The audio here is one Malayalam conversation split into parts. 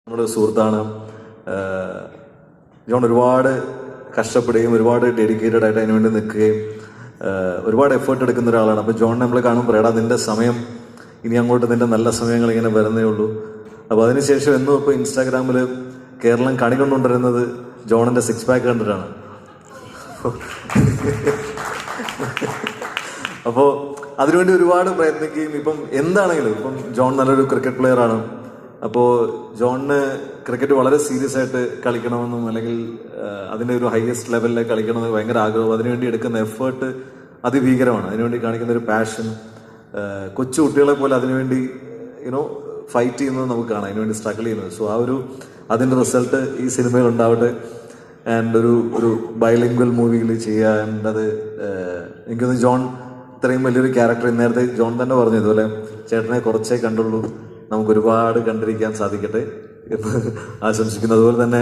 നമ്മുടെ സുഹൃത്താണ് ജോൺ. ഒരുപാട് കഷ്ടപ്പെടുകയും ഒരുപാട് ഡെഡിക്കേറ്റഡ് ആയിട്ട് അതിനുവേണ്ടി നിൽക്കുകയും ഒരുപാട് എഫേർട്ട് എടുക്കുന്ന ഒരാളാണ്. അപ്പോൾ ജോൺ നമ്മൾ കാണുമ്പോൾ എടാ നിൻ്റെ സമയം ഇനി അങ്ങോട്ട് നിൻ്റെ നല്ല സമയങ്ങൾ ഇങ്ങനെ വരുന്നേ ഉള്ളൂ. അപ്പോൾ അതിനുശേഷം എന്നും ഇപ്പോൾ ഇൻസ്റ്റാഗ്രാമിൽ കേരളം കണി കൊണ്ടുകൊണ്ടിരുന്നത് ജോണിൻ്റെ 6 പാക്ക് കണ്ടിട്ടാണ്. അപ്പോൾ അതിനുവേണ്ടി ഒരുപാട് പ്രയത്നിക്കുകയും ഇപ്പം എന്താണെങ്കിലും ഇപ്പം ജോൺ നല്ലൊരു ക്രിക്കറ്റ് പ്ലെയറാണ്. അപ്പോൾ ജോണിന് ക്രിക്കറ്റ് വളരെ സീരിയസ് ആയിട്ട് കളിക്കണമെന്നും അല്ലെങ്കിൽ അതിൻ്റെ ഒരു ഹയസ്റ്റ് ലെവലിലേക്ക് കളിക്കണമെന്ന് ഭയങ്കര ആഗ്രഹം. അതിനുവേണ്ടി എടുക്കുന്ന എഫേർട്ട് അതിഭീകരമാണ്. അതിനുവേണ്ടി കാണിക്കുന്ന ഒരു പാഷൻ, കൊച്ചു കുട്ടികളെ പോലെ അതിനുവേണ്ടി ഫൈറ്റ് ചെയ്യുന്നത് നമുക്ക് കാണാം, അതിനുവേണ്ടി സ്ട്രഗിൾ ചെയ്യുന്നത്. സോ അതിൻ്റെ റിസൾട്ട് ഈ സിനിമയിൽ ഉണ്ടാവട്ടെ. ആൻഡ് ഒരു ബൈലിംഗ്വൽ മൂവിയിൽ ചെയ്യുക. ആൻഡ് അത് എനിക്കൊന്ന് ജോൺ ഇത്രയും വലിയൊരു ക്യാരക്ടർ നേരത്തെ ജോൺ തന്നെ പറഞ്ഞു, ഇതുപോലെ ചേട്ടനെ കുറച്ചേ കണ്ടുള്ളൂ, നമുക്ക് ഒരുപാട് കണ്ടിരിക്കാൻ സാധിക്കട്ടെ എന്ന് ആശംസിക്കുന്നു. അതുപോലെ തന്നെ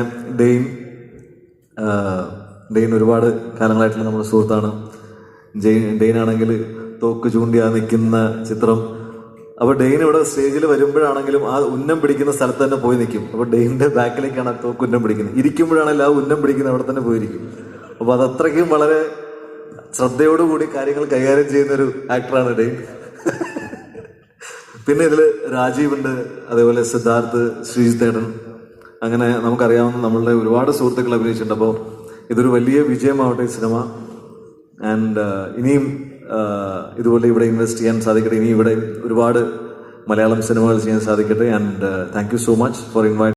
ഡെയിൻ ഒരുപാട് കാലങ്ങളായിട്ടുള്ള നമ്മുടെ സുഹൃത്താണ്. ഡെയിൻ ആണെങ്കിൽ തോക്ക് ചൂണ്ടിയാ നിൽക്കുന്ന ചിത്രം. അപ്പോൾ ഡെയിൻ ഇവിടെ സ്റ്റേജിൽ വരുമ്പോഴാണെങ്കിലും ആ ഉന്നം പിടിക്കുന്ന സ്ഥലത്ത് തന്നെ പോയി നിൽക്കും. അപ്പോൾ ഡെയിൻ്റെ ബാക്കിലേക്കാണ് ആ തോക്ക് ഉന്നം പിടിക്കുന്നത്. ഇരിക്കുമ്പോഴാണെങ്കിൽ ആ ഉന്നം പിടിക്കുന്ന അവിടെ തന്നെ പോയിരിക്കും. അപ്പോൾ അതത്രയ്ക്കും വളരെ ശ്രദ്ധയോടുകൂടി കാര്യങ്ങൾ കൈകാര്യം ചെയ്യുന്നൊരു ആക്ടറാണ് ഡെയിൻ. പിന്നെ ഇതിൽ രാജീവ് ഉണ്ട്, അതേപോലെ സിദ്ധാർത്ഥ്, ശ്രീജിത്തേടൻ, അങ്ങനെ നമുക്കറിയാവുന്ന നമ്മളുടെ ഒരുപാട് സുഹൃത്തുക്കൾ അഭിനയിച്ചിട്ടുണ്ട്. അപ്പോൾ ഇതൊരു വലിയ വിജയമാവട്ടെ ഈ സിനിമ. ആൻഡ് ഇനിയും ഇതുപോലെ ഇവിടെ ഇൻവെസ്റ്റ് ചെയ്യാൻ സാധിക്കട്ടെ. ഇനി ഇവിടെ ഒരുപാട് മലയാളം സിനിമകൾ ചെയ്യാൻ സാധിക്കട്ടെ. And thank you so much for invite